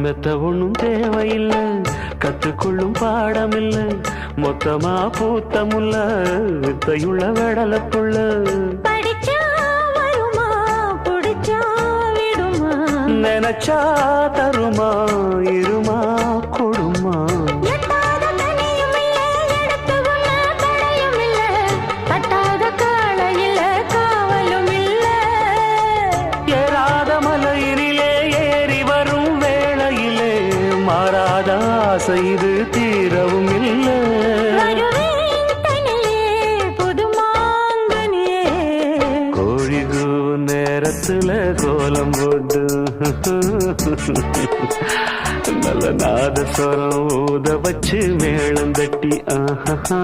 மெத்த ஒண்ணும் தேவையில்லை, கத்துக்கொள்ளும் பாடமில்லை, மொத்தமா பூத்த முல்ல வித்தையுள்ள வெடலப்புள்ள. நினைச்சா தருமா இருமா கொடுமா. ஏறாத மலையிலே ஏறி வரும் வேளையிலே மாறாத ஆசை இது தீரவும் இல்லை. கோழிகு நேரத்துல கோலம் போட்டு நல்ல நாதஸ்வரம் ஊத வச்சு மேளம் தட்டி ஆஹா